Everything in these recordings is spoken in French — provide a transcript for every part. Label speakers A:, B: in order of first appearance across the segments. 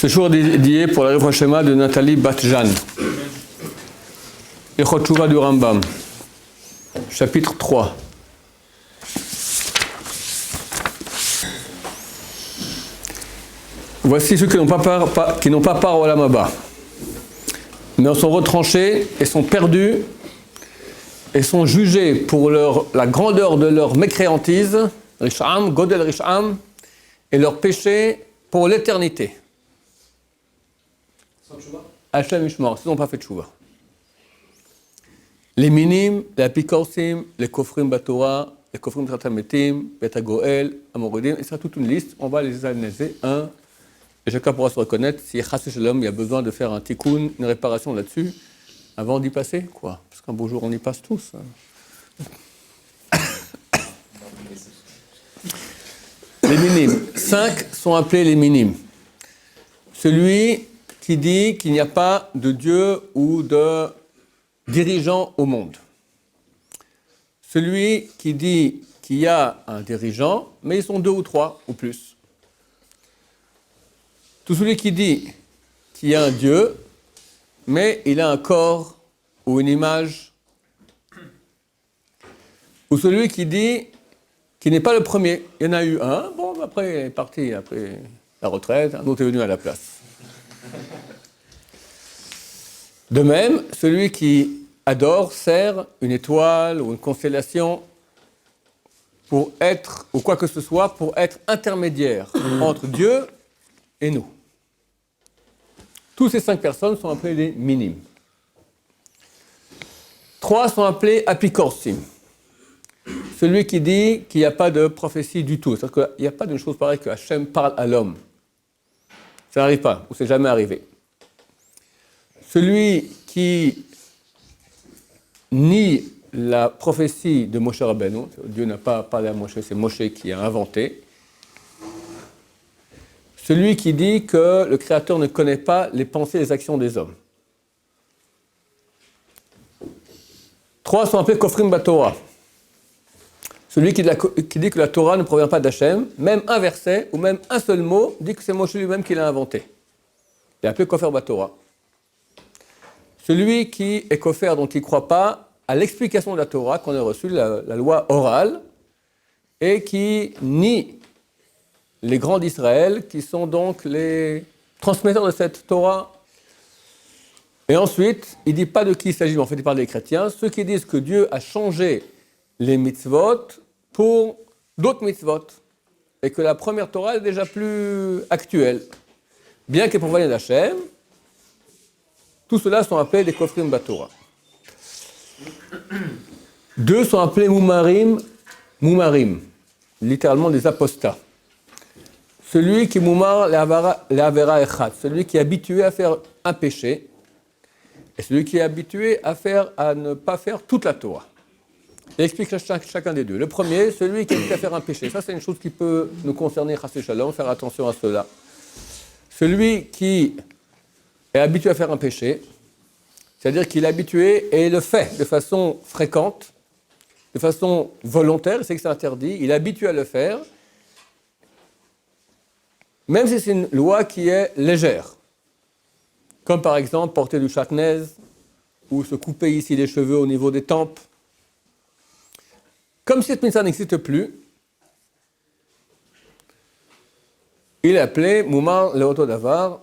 A: Ce jour est dédié pour la Rivra Shema de Nathalie Batjan. Ilchot Teshuvah du Rambam, chapitre 3. Voici ceux qui n'ont pas part au Olam Haba, mais sont retranchés et sont perdus et sont jugés pour la grandeur de leur mécréantise, Rish'am, Godel Rish'am, et leur péché pour l'éternité. Hashem Yishmor, s'ils n'ont pas fait de Teshuvah. Les minim, les apikorsim, les kofrim batora, les kofrim tratametim, bet hagoel, amoridim, et ça toute une liste, on va les analyser un, et chacun pourra se reconnaître si Chassid Shalom, il y a besoin de faire un tikkun, une réparation là-dessus, avant d'y passer, quoi. Parce qu'un beau jour, on y passe tous. Les minimes. 5 sont appelés les minimes. Celui qui dit qu'il n'y a pas de Dieu ou de dirigeant au monde. Celui qui dit qu'il y a un dirigeant, mais ils sont 2 ou 3 ou plus. Tout celui qui dit qu'il y a un Dieu, mais il a un corps ou une image. Ou celui qui dit qu'il n'est pas le premier. Il y en a eu un, bon, après il est parti, après la retraite, un autre est venu à la place. De même, celui qui adore, sert une étoile ou une constellation pour être, ou quoi que ce soit, pour être intermédiaire entre Dieu et nous. Tous ces 5 personnes sont appelées les minimes. 3 sont appelés apikorsim. Celui qui dit qu'il n'y a pas de prophétie du tout. C'est-à-dire qu'il n'y a pas d'une chose pareille que Hachem parle à l'homme. Ça n'arrive pas, ou c'est jamais arrivé. Celui qui nie la prophétie de Moshe Rabbeinu, Dieu n'a pas parlé à Moshe, c'est Moshe qui a inventé. Celui qui dit que le Créateur ne connaît pas les pensées et les actions des hommes. 3 sont appelés Kofrim Batora. Celui qui dit que la Torah ne provient pas d'Hachem, même un verset ou même un seul mot, dit que c'est Moshe lui-même qui l'a inventé. Il est appelé Kofer Batora. Celui qui est Kofer, donc qui ne croit pas à l'explication de la Torah qu'on a reçue, la loi orale, et qui nie les grands d'Israël, qui sont donc les transmetteurs de cette Torah. Et ensuite, il ne dit pas de qui il s'agit, mais en fait, il parle des chrétiens, ceux qui disent que Dieu a changé les mitzvot pour d'autres mitzvot, et que la première Torah est déjà plus actuelle. Bien qu'elle provienne d'Hachem, tous ceux-là sont appelés des Kofrim Batora. 2 sont appelés Moumarim, littéralement des apostats. Celui qui moumar l'avera echat, celui qui est habitué à faire un péché, et celui qui est habitué à ne pas faire toute la Torah. Il explique chacun des 2. Le premier, celui qui est habitué à faire un péché. Ça, c'est une chose qui peut nous concerner, Chassid Shalom, faire attention à cela. Celui qui est habitué à faire un péché, c'est-à-dire qu'il est habitué et il le fait de façon fréquente, de façon volontaire, il sait que c'est interdit, il est habitué à le faire, même si c'est une loi qui est légère, comme par exemple porter du chatnez, ou se couper ici les cheveux au niveau des tempes. Comme si cette mitzvah n'existe plus, il est appelé Moumar Leoto Davar,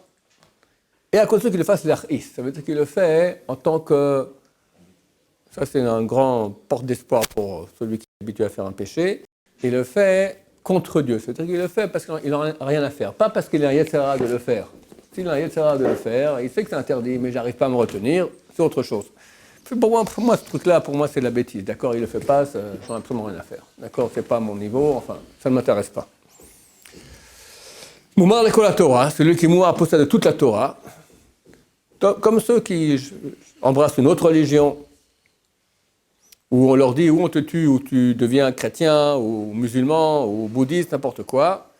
A: et à cause de qu'il le fasse l'achis, ça veut dire qu'il le fait en tant que, ça c'est un grand porte d'espoir pour celui qui est habitué à faire un péché, il le fait contre Dieu, c'est-à-dire qu'il le fait parce qu'il n'a rien à faire, pas parce qu'il a un Yetzirah de le faire. S'il a un Yetzirah de le faire, il sait que c'est interdit, mais j'arrive pas à me retenir, c'est autre chose. Pour moi, ce truc-là, pour moi, c'est de la bêtise, d'accord, il le fait pas, j'en ai absolument rien à faire, d'accord, c'est pas à mon niveau, enfin, ça ne m'intéresse pas. Moumar l'école la Torah, celui qui moumar possède de toute la Torah, comme ceux qui embrassent une autre religion, où on leur dit ou on te tue, ou tu deviens chrétien, ou musulman, ou bouddhiste, n'importe quoi.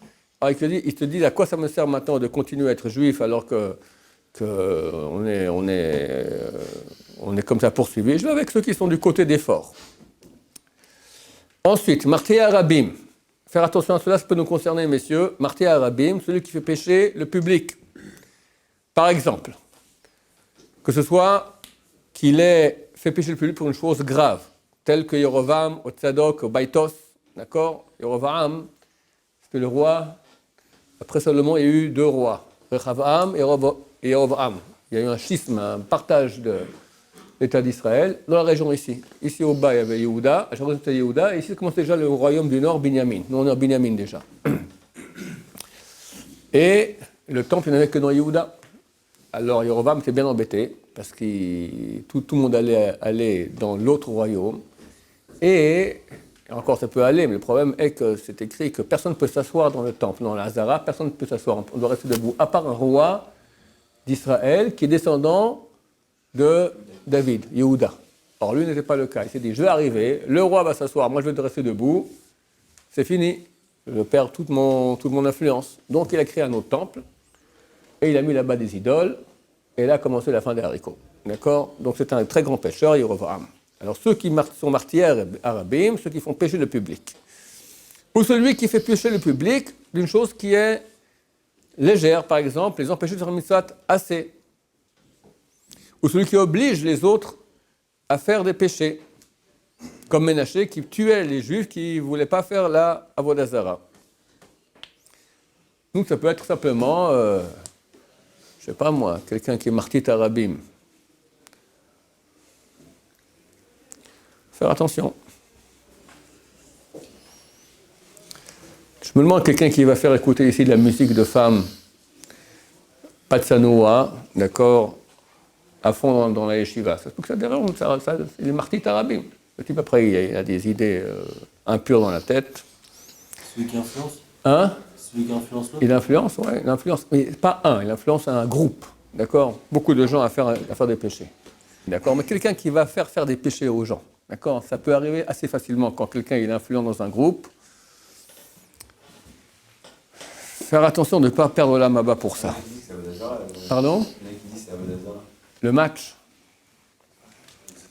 A: Alors ils te disent à quoi ça me sert maintenant de continuer à être juif alors qu'on est comme ça poursuivi. Je vais avec ceux qui sont du côté des forts. Ensuite, Martia Rabim. Faire attention à cela, ça peut nous concerner, messieurs. Martia Rabim, celui qui fait pécher le public. Par exemple, que ce soit qu'il ait fait pécher le public pour une chose grave, telle que Yerovam, au Tzadok, au Baïtos, d'accord? Yerovam, c'était le roi. Après Salomon, il y a eu deux rois, Rechavam et Yerovam. Il y a eu un schisme, un partage de l'État d'Israël dans la région ici. Ici au bas, il y avait Yehuda, à chaque fois c'était Yehuda, et ici commence déjà le royaume du nord, Binyamin. Nous, on est en Binyamin déjà. Et le temple, il n'y en avait que dans Yehuda. Alors Yerovam était bien embêté, parce que tout le monde allait aller dans l'autre royaume. Et encore, ça peut aller, mais le problème est que c'est écrit que personne ne peut s'asseoir dans le temple, dans la Hazara, personne ne peut s'asseoir, on doit rester debout, à part un roi d'Israël qui est descendant de David, Yehuda. Or, lui n'était pas le cas. Il s'est dit, je vais arriver, le roi va s'asseoir, moi je vais rester debout, c'est fini, je perds toute mon influence. Donc, il a créé un autre temple, et il a mis là-bas des idoles, et là a commencé la fin des haricots. D'accord? Donc, c'est un très grand pécheur, Yerovam. Alors, ceux qui sont martyrs arabim, ceux qui font pécher le public. Ou celui qui fait pécher le public d'une chose qui est légère, par exemple, les empêcher de faire une mitzvah assez. Ou celui qui oblige les autres à faire des péchés, comme Ménaché qui tuait les Juifs qui ne voulaient pas faire la Avodah Zara. Donc ça peut être simplement, je ne sais pas moi, quelqu'un qui est martyr arabim. Faire attention. Je me demande quelqu'un qui va faire écouter ici de la musique de femmes, pas de sanoa, d'accord, à fond dans la yeshiva. Ça se peut que ça dérange, il est martyr arabim. Le type après, il a des idées impures dans la tête.
B: Celui qui influence?
A: Hein?
B: Celui qui influence l'autre?
A: Il influence, oui, il influence. Mais pas un, il influence un groupe, d'accord? Beaucoup de gens à faire des péchés. D'accord? Mais quelqu'un qui va faire des péchés aux gens, d'accord? Ça peut arriver assez facilement quand quelqu'un est influent dans un groupe. Faire attention de ne pas perdre la maba pour ça. Pardon? Le match?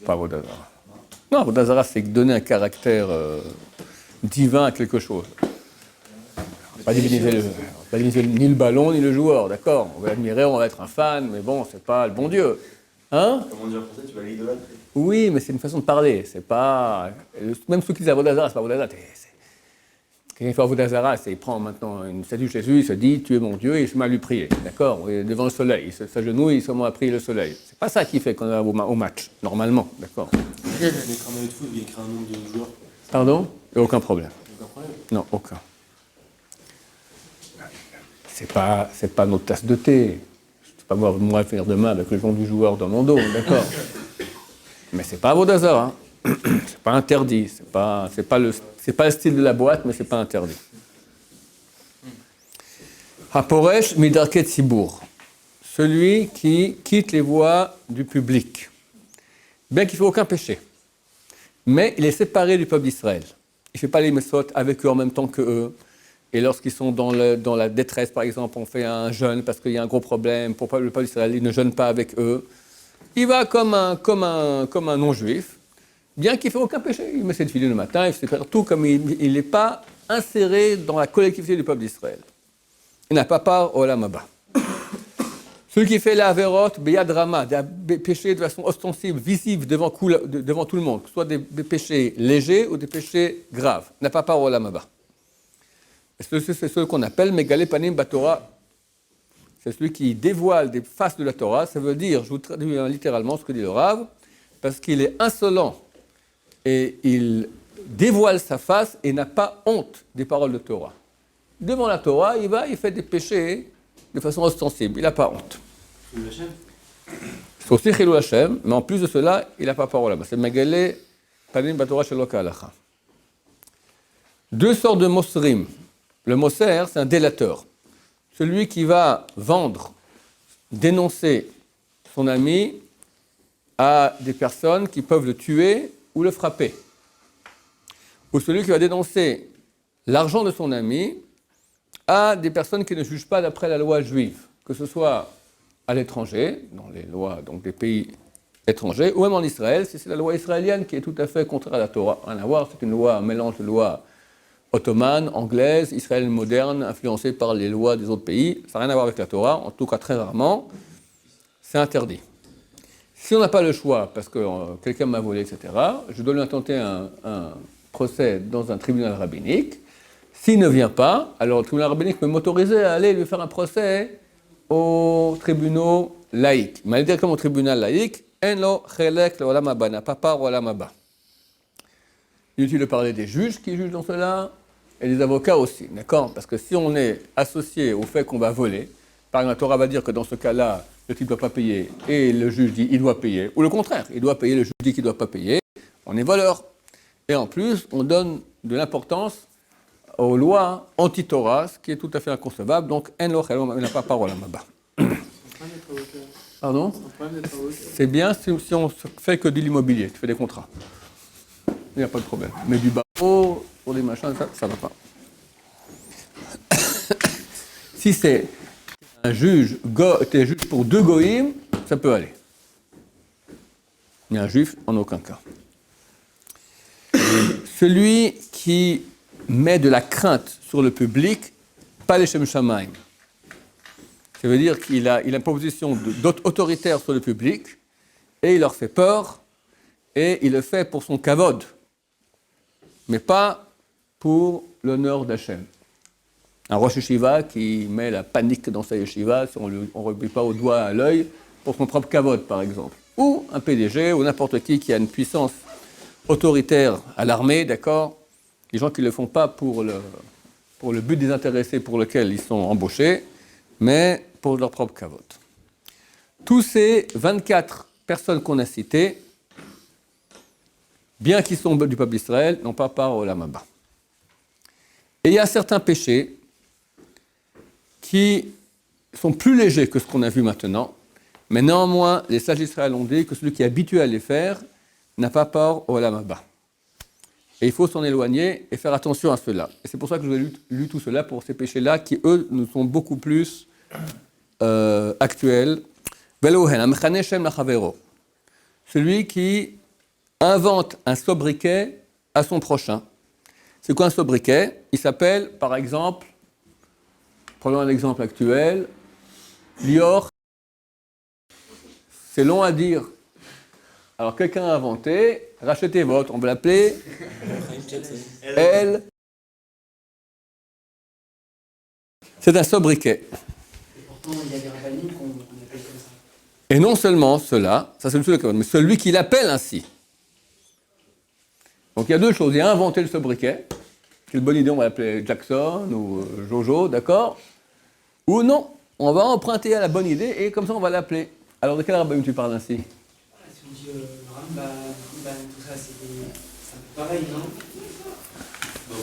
A: Pas Avodah Zara. Non, Avodah Zara, c'est donner un caractère divin à quelque chose. On ne va pas diviniser ni le ballon, ni le joueur, d'accord? On va l'admirer, on va être un fan, mais bon, c'est pas le bon Dieu. Hein?
B: Comment dire en français, tu vas l'idolâtrer?
A: Oui, mais c'est une façon de parler. C'est pas... Même ceux qui disent Avodah Zara, c'est pas Avodah Zara. Quelqu'un qui fait Avodah Zara, il prend maintenant une statue de Jésus, il se dit, tu es mon Dieu, et il se met à lui prier. D'accord? Devant le soleil, il s'agenouille, il se met à prier le soleil. C'est pas ça qu'il fait quand on est au match, normalement. D'accord?
B: Il écrit un maillot de foot, il écrit un nombre de joueurs.
A: Pardon? Il n'y a aucun problème.
B: Aucun problème?
A: Non, aucun. C'est pas notre tasse de thé. Je ne vais pas moi faire demain avec le nom du joueur dans mon dos, d'accord? Mais c'est pas Avodah Zara. C'est pas interdit. C'est pas le style de la boîte, mais c'est pas interdit. Haporesh midarket sibour. Celui qui quitte les voies du public. Bien qu'il ne fait aucun péché. Mais il est séparé du peuple d'Israël. Il ne fait pas les messot avec eux en même temps qu'eux. Et lorsqu'ils sont dans la détresse, par exemple, on fait un jeûne parce qu'il y a un gros problème. Pour le peuple d'Israël, il ne jeûne pas avec eux. Il va comme un non-juif, bien qu'il ne fait aucun péché. Il met cette fille le matin, il fait tout comme il n'est pas inséré dans la collectivité du peuple d'Israël. Il n'a pas part au Olam Haba. Celui qui fait la averot, beyad rama, des péchés de façon ostensible, visible devant tout le monde, que ce soit des péchés légers ou des péchés graves, n'a pas part au Olam Haba. C'est ce qu'on appelle Megale Panim Batorah. C'est celui qui dévoile des faces de la Torah. Ça veut dire, je vous traduis littéralement ce que dit le Rav, parce qu'il est insolent et il dévoile sa face et n'a pas honte des paroles de Torah. Devant la Torah, il fait des péchés de façon ostensible. Il n'a pas honte. C'est aussi Chilul Hashem, mais en plus de cela, il n'a pas parole là-bas. C'est Megale Panim Batorah Shelo Kehalacha. Deux sortes de mosrim. Le moser, c'est un délateur. Celui qui va vendre, dénoncer son ami à des personnes qui peuvent le tuer ou le frapper. Ou celui qui va dénoncer l'argent de son ami à des personnes qui ne jugent pas d'après la loi juive, que ce soit à l'étranger, dans les lois donc des pays étrangers, ou même en Israël, si c'est la loi israélienne qui est tout à fait contraire à la Torah. Rien à voir, c'est une loi, un mélange de lois ottomane, anglaise, Israël moderne, influencée par les lois des autres pays. Ça n'a rien à voir avec la Torah, en tout cas très rarement. c'est interdit. Si on n'a pas le choix, parce que quelqu'un m'a volé, etc., je dois lui intenter un procès dans un tribunal rabbinique. S'il ne vient pas, alors le tribunal rabbinique peut m'autoriser à aller lui faire un procès aux tribunaux laïcs. Mais aller directement au tribunal laïque, en lo chelek le olam haba, n'a pas part au olam haba. Il est utile de parler des juges qui jugent dans cela et des avocats aussi, d'accord? Parce que si on est associé au fait qu'on va voler, par exemple, la Torah va dire que dans ce cas-là, le type ne doit pas payer et le juge dit il doit payer, ou le contraire, il doit payer, le juge dit qu'il ne doit pas payer, on est voleur. Et en plus, on donne de l'importance aux lois anti-Torah, ce qui est tout à fait inconcevable, donc en lo chelek n'a pas part au olam haba. Pardon? C'est bien si on ne fait que de l'immobilier, tu fais des contrats. Il n'y a pas de problème. Mais du barreau, pour des machins, ça ne va pas. Si c'est un juge, t'es juge pour 2 goïms, ça peut aller. Mais un juif, en aucun cas. Celui qui met de la crainte sur le public, pas les Shem Shamaim. Ça veut dire qu'il a une position autoritaire sur le public, et il leur fait peur, et il le fait pour son kavod, mais pas pour l'honneur d'Hachem. Un Rosh Yeshiva qui met la panique dans sa yeshiva, si on ne remet pas au doigt à l'œil, pour son propre kavod, par exemple. Ou un PDG, ou n'importe qui a une puissance autoritaire à l'armée, d'accord? Les gens qui ne le font pas pour le but désintéressé pour lequel ils sont embauchés, mais pour leur propre kavod. Tous ces 24 personnes qu'on a citées, bien qu'ils sont du peuple d'Israël, n'ont pas part au olam haba. Et il y a certains péchés qui sont plus légers que ce qu'on a vu maintenant, mais néanmoins, les sages d'Israël ont dit que celui qui est habitué à les faire n'a pas part au olam haba. Et il faut s'en éloigner et faire attention à cela. Et c'est pour ça que je vous ai lu tout cela, pour ces péchés-là, qui, eux, nous sont beaucoup plus actuels. Celui qui invente un sobriquet à son prochain. C'est quoi un sobriquet? Il s'appelle, par exemple, prenons un exemple actuel, Lior. C'est long à dire. Alors quelqu'un a inventé, rachetez votre, on va l'appeler Elle. C'est un sobriquet.
C: Et pourtant, il y a des rabbiniques qu'on appelle comme ça.
A: Et non seulement cela, ça c'est le seul, mais celui qui l'appelle ainsi. Donc il y a deux choses. Il y a inventé le sobriquet. C'est une bonne idée, on va l'appeler Jackson ou Jojo, d'accord? Ou non, on va emprunter à la bonne idée et comme ça on va l'appeler. Alors de quel rabbin tu parles ainsi?
C: Si on dit le Rambam, tout ça, c'est un peu pareil, non?
B: Le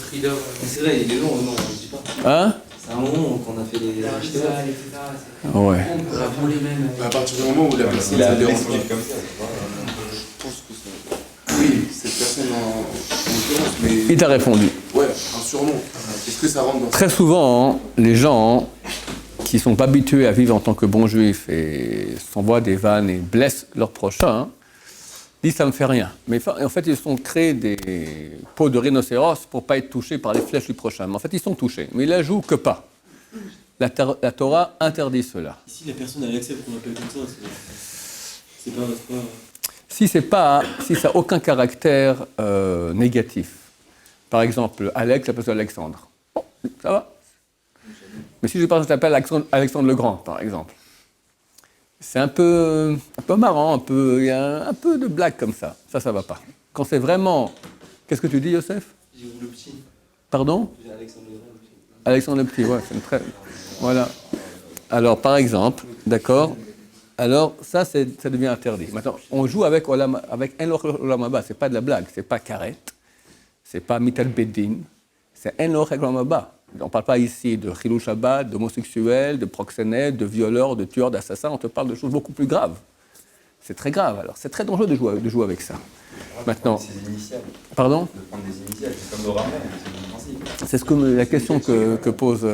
B: Frida. C'est vrai, il est long, non, on ne dit pas.
A: Hein?
B: C'est un moment qu'on a fait les
C: etc.
A: Ouais.
C: On peut apprendre les mêmes.
B: À partir du moment où la personne a dérangé comme ça, je pense que c'est. Oui, cette personne en l'occurrence, mais.
A: Il t'a répondu.
B: Ouais, un surnom. Est-ce que ça rentre dans.
A: Très souvent, les gens qui ne sont pas habitués à vivre en tant que bons juifs et s'envoient des vannes et blessent leurs prochains, disent ça ne me fait rien. Mais en fait, ils se sont créés des peaux de rhinocéros pour ne pas être touchés par les flèches du prochain. Mais en fait, ils sont touchés. Mais ils la jouent que pas. La Torah interdit cela.
B: Si la personne elle accepte qu'on l'appelle comme ça, c'est pas.
A: Si ça n'a aucun caractère négatif. Par exemple, Alex, ça peut être Alexandre. Bon, ça va. Mais si je pense que je t'appelle Alexandre le Grand, par exemple, c'est un peu marrant, il y a un peu de blague comme ça. Ça ne va pas. Quand c'est vraiment... Qu'est-ce que tu dis, Yosef?
B: J'ai voulu le petit.
A: Pardon?
B: J'ai Alexandre le Grand.
A: Alexandre le Petit, ouais, c'est une très... Voilà. Alors, par exemple, d'accord? Alors, ça devient interdit. Maintenant, on joue avec Olam Haba, c'est pas de la blague, c'est pas karet, c'est pas mital bedin, c'est Olam Haba. On ne parle pas ici de chilou Shabbat, d'homosexuels, de proxénètes, de violeurs, de tueurs, d'assassins, on te parle de choses beaucoup plus graves. C'est très grave, alors c'est très dangereux de jouer avec ça. Maintenant,
D: Ses initiales.
A: pardon?
D: De prendre des initiales, c'est comme le ramen, c'est le même principe.
A: C'est la question que pose...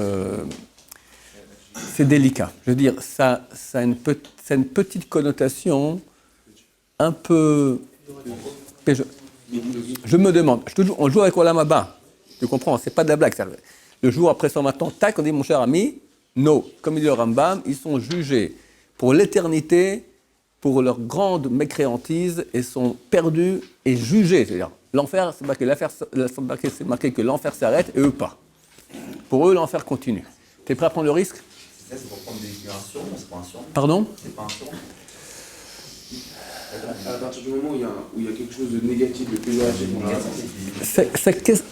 A: c'est délicat. Je veux dire, ça a une petite connotation un peu... Je me demande, on joue avec Olam Haba, tu comprends, c'est pas de la blague. Ça. Le jour après 120 ans, tac, on dit, mon cher ami, non, comme il dit le Rambam, ils sont jugés pour l'éternité, pour leur grande mécréantise, et sont perdus et jugés. C'est-à-dire, l'enfer, c'est marqué que l'enfer s'arrête et eux pas. Pour eux, l'enfer continue. T'es prêt à prendre le risque?
D: Ça, c'est pour prendre un surnom, c'est pas un surnom.
A: Pardon?
D: C'est pas un surnom.
B: À partir du moment où il y a quelque chose de négatif, de péjoratif,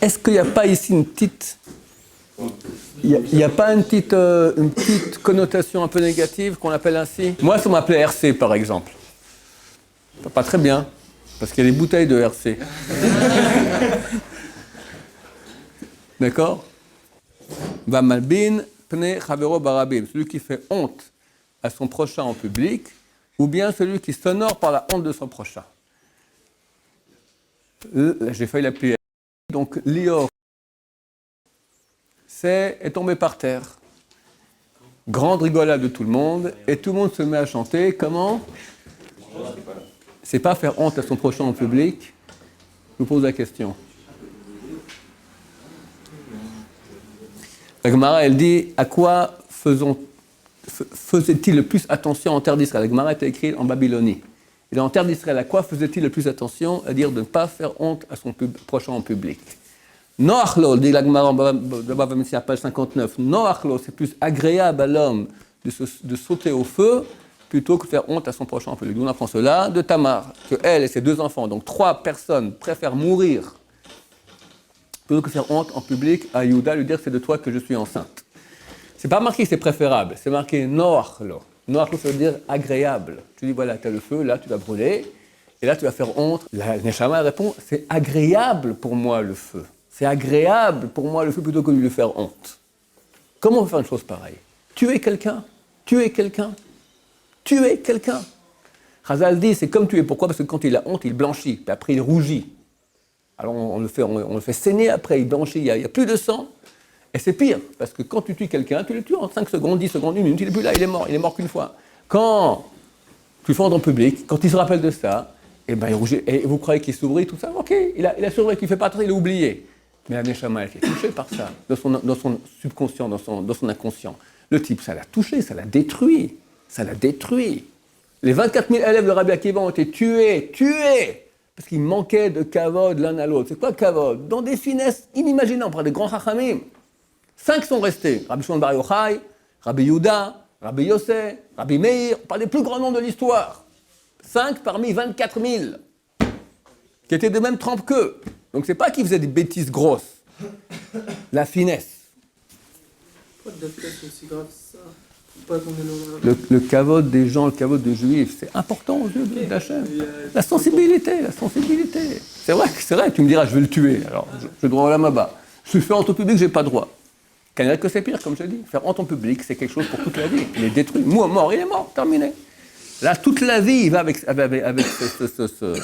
A: Est-ce qu'il n'y a pas ici une petite... Il n'y a pas une petite connotation un peu négative qu'on appelle ainsi? Moi, ça m'appelait RC, par exemple. Pas très bien, parce qu'il y a des bouteilles de RC. D'accord? Va malbin pne chavero barabim, celui qui fait honte à son prochain en public, ou bien celui qui s'honore par la honte de son prochain. J'ai failli l'appeler. Donc, Lior est tombé par terre. Grande rigolade de tout le monde, et tout le monde se met à chanter. Comment? C'est pas faire honte à son prochain en public. Je vous pose la question. La Gemara, elle dit, à quoi faisait-il le plus attention en terre d'Israël? La Gemara était écrite en Babylonie. Et en terre d'Israël, à quoi faisait-il le plus attention? À dire de ne pas faire honte à son prochain en public. Noachlo, dit la Gemara en Bava Metzia, page 59, Noachlo, c'est plus agréable à l'homme de sauter au feu plutôt que de faire honte à son prochain en public. On apprend cela de Tamar, que elle et ses 2 enfants, donc 3 personnes, préfèrent mourir plutôt que faire honte en public à Yehuda, lui dire c'est de toi que je suis enceinte. C'est pas marqué que c'est préférable, c'est marqué Noachlo. Noachlo, ça veut dire agréable. Tu dis voilà, tu as le feu, là tu vas brûler, et là tu vas faire honte. La Neshama répond, c'est agréable pour moi le feu. C'est agréable pour moi le feu plutôt que de lui faire honte. Comment on peut faire une chose pareille? Tuer quelqu'un? Tuer quelqu'un? Tuer quelqu'un? Chazal dit, c'est comme tuer. Pourquoi? Parce que quand il a honte, il blanchit, puis après il rougit. Alors on le fait saigner après, il blanchit, il n'y a plus de sang. Et c'est pire, parce que quand tu tues quelqu'un, tu le tues en 5 secondes, 10 secondes, 1 minute, il n'est plus là, il est mort qu'une fois. Quand tu fais en public, quand il se rappelle de ça, et ben il rougit, et vous croyez qu'il s'ouvrit, tout ça, ok, il a survécu, il ne fait pas attention, il a oublié. Mais la Neshama, elle est touchée par ça, dans son subconscient, dans son inconscient. Le type, ça l'a touché, ça l'a détruit. Les 24 000 élèves de Rabbi Akiva ont été tués, parce qu'ils manquaient de kavod l'un à l'autre. C'est quoi kavod? Dans des finesses inimaginables, on parle des grands chachamim. 5 sont restés, Rabbi Shimon Bar Yochai, Rabbi Yehuda, Rabbi Yossé, Rabbi Meir, on parle des plus grands noms de l'histoire. 5 parmi 24 000, qui étaient de même trempe qu'eux. Donc c'est pas qu'ils faisaient des bêtises grosses, la finesse.
C: Pourquoi c'est aussi grave ça? Pas qu'on est dans
A: Le kavod des gens, le kavod des juifs, c'est important aux yeux d'Hachem. La sensibilité. C'est vrai, tu me diras, je vais le tuer, alors je dois aller là-bas. Je fais honte au public, j'ai pas droit. Canada que c'est pire, comme je dis. Faire honte au public, c'est quelque chose pour toute la vie. Il est détruit. Mort, il est mort, terminé. Là, toute la vie, il va avec ce...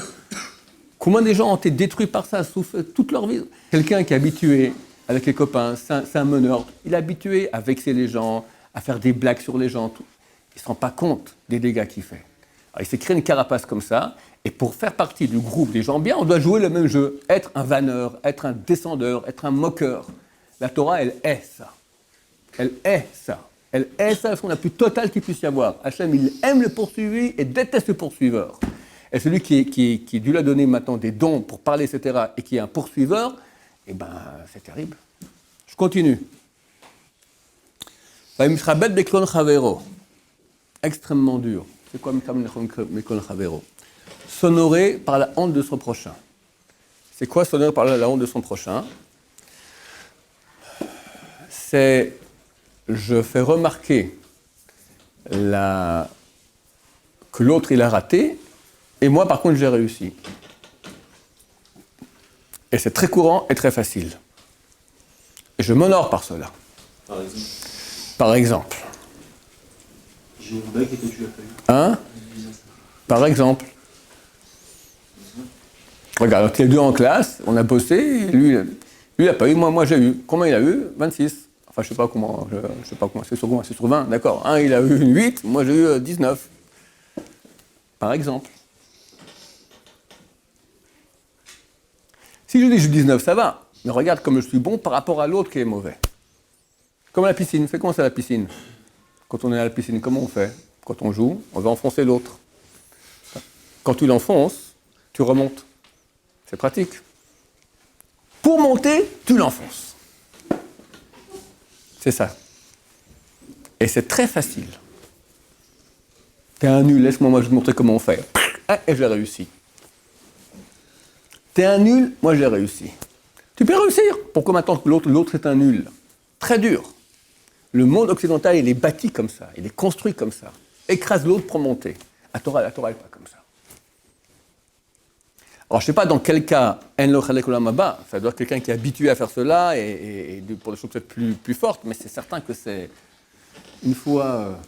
A: Combien de gens ont été détruits par ça, souffrent toute leur vie? Quelqu'un qui est habitué avec les copains, c'est un meneur, il est habitué à vexer les gens, à faire des blagues sur les gens, tout. Il ne se rend pas compte des dégâts qu'il fait. Alors, il s'est créé une carapace comme ça, et pour faire partie du groupe des gens bien, on doit jouer le même jeu, être un vanneur, être un descendeur, être un moqueur. La Torah, elle est ça. Elle est ce qu'on a plus total qu'il puisse y avoir. Hachem, il aime le poursuivi et déteste le poursuiveur. Et celui qui lui a donné maintenant des dons pour parler, etc., et qui est un poursuiveur, eh ben, c'est terrible. Je continue. Extrêmement dur. C'est quoi Meklon Chavero? S'honorer par la honte de son prochain. C'est quoi s'honorer par la honte de son prochain? C'est, je fais remarquer que l'autre il a raté, et moi par contre j'ai réussi. Et c'est très courant et très facile. Et je m'honore par cela. Par exemple.
B: J'ai un bac et que tu l'as pas eu.
A: Hein? Par exemple. Regarde, on est 2 en classe, on a bossé, lui il n'a pas eu, moi j'ai eu. Combien il a eu? 26. Enfin, je sais pas comment, c'est sur 20, d'accord. Un, il a eu une 8, moi j'ai eu 19. Par exemple. Si je dis 19, ça va. Mais regarde comme je suis bon par rapport à l'autre qui est mauvais. Comme la piscine. Fais comment c'est la piscine? Quand on est à la piscine, comment on fait? Quand on joue, on va enfoncer l'autre. Quand tu l'enfonces, tu remontes. C'est pratique. Pour monter, tu l'enfonces. C'est ça. Et c'est très facile. T'es un nul, laisse-moi, moi je vais te montrer comment on fait. Et j'ai réussi. T'es un nul, moi j'ai réussi. Tu peux réussir. Pourquoi maintenant que l'autre est un nul? Très dur. Le monde occidental, il est bâti comme ça, il est construit comme ça. Écrase l'autre pour monter. La Torah n'est pas comme ça. Alors, je ne sais pas dans quel cas, ça doit être quelqu'un qui est habitué à faire cela et pour des choses peut-être plus fortes, mais c'est certain que c'est une fois.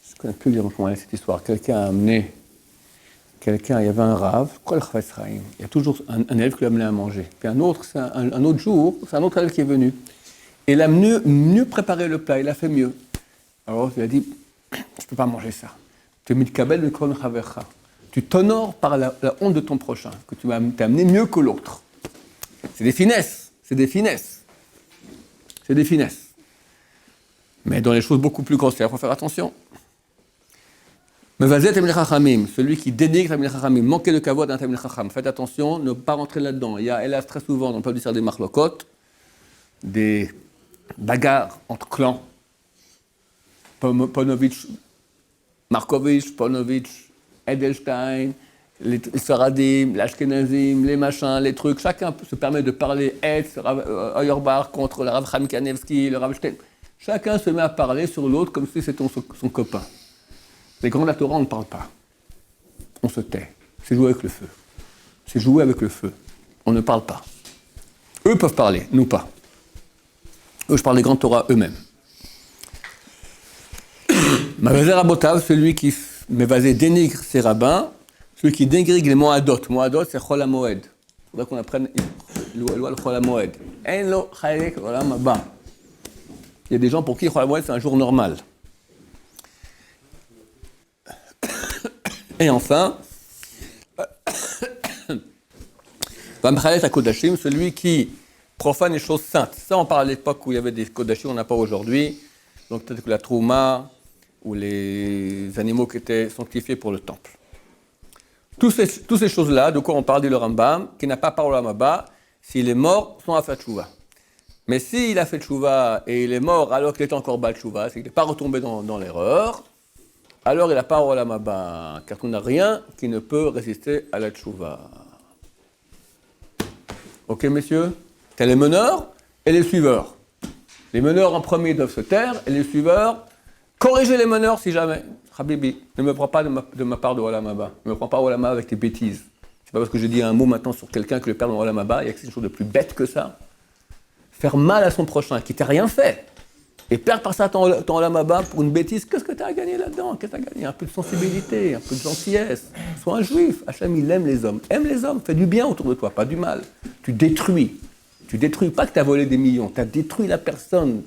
A: Je ne connais plus dire comment est cette histoire. Quelqu'un a amené. Il y avait un rave, il y a toujours un élève qui l'a amené à manger. Puis un autre, c'est un autre jour, c'est un autre élève qui est venu. Et il a mieux préparé le plat, il a fait mieux. Alors il a dit, je ne peux pas manger ça. Tu t'honores par la honte de ton prochain, que tu t'es amené mieux que l'autre. C'est des finesses. Mais dans les choses beaucoup plus grossières, il faut faire attention. Celui qui dénigre Tamil Chacham, manquer de kavod d'un Tamil Chacham. Faites attention, ne pas rentrer là-dedans. Il y a, hélas, très souvent, dans le peuple d'Israël, des marlokot, des bagarres entre clans. Ponovitch, Markovitch, Ponovitch, Edelstein, les Saradim, les Ashkenazim, les machins, les trucs. Chacun se permet de parler Auerbach contre le Rav Chaim Kanevski, le Rav Stein. Chacun se met à parler sur l'autre comme si c'était son copain. Les grands de la Torah, on ne parle pas. On se tait. C'est jouer avec le feu. On ne parle pas. Eux peuvent parler, nous pas. Eux, je parle des grands Torah eux-mêmes. Mavazer Abotav, celui qui dénigre ses rabbins, celui qui dénigre les Moadot. Moadot, c'est Chol HaMoed. Il faudrait qu'on apprenne le Chol HaMoed. En lo chalek olam haba. Il y a des gens pour qui Chol HaMoed, c'est un jour normal. Et enfin, Vamchalet HaKodashim, celui qui profane les choses saintes. Ça, on parle à l'époque où il y avait des Kodashim, on n'a pas aujourd'hui. Donc peut-être que la Trouma, ou les animaux qui étaient sanctifiés pour le temple. Toutes ces choses-là, de quoi on parle, dit le Rambam, qui n'a pas parlé à Maba, s'il est mort, sans faire tchouva. Mais s'il a fait tchouva et il est mort alors qu'il était encore bas tchouva, c'est qu'il n'est pas retombé dans l'erreur, alors il n'a pas Olam Haba, car on n'a rien qui ne peut résister à la tchouva. Ok, messieurs? C'est les meneurs et les suiveurs. Les meneurs en premier doivent se taire, et les suiveurs, corrigez les meneurs si jamais. Habibi, ne me prends pas de ma part de Olam Haba. Ne me prends pas Olam Haba avec tes bêtises. C'est pas parce que je dis un mot maintenant sur quelqu'un que je perds dans Olam Haba, il y a quelque chose de plus bête que ça. Faire mal à son prochain, qui t'a rien fait. Et perdre par ça ton Olam Haba pour une bêtise, qu'est-ce que tu as à gagner là-dedans? Qu'est-ce que tu as gagné? Un peu de sensibilité, un peu de gentillesse. Sois un juif. Hachem, il aime les hommes. Aime les hommes, fais du bien autour de toi, pas du mal. Tu détruis. Tu détruis pas que tu as volé des millions, tu as détruit la personne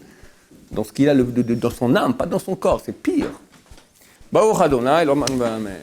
A: dans ce qu'il a dans son âme, pas dans son corps, c'est pire. Baruch Adonai, l'homme, amen.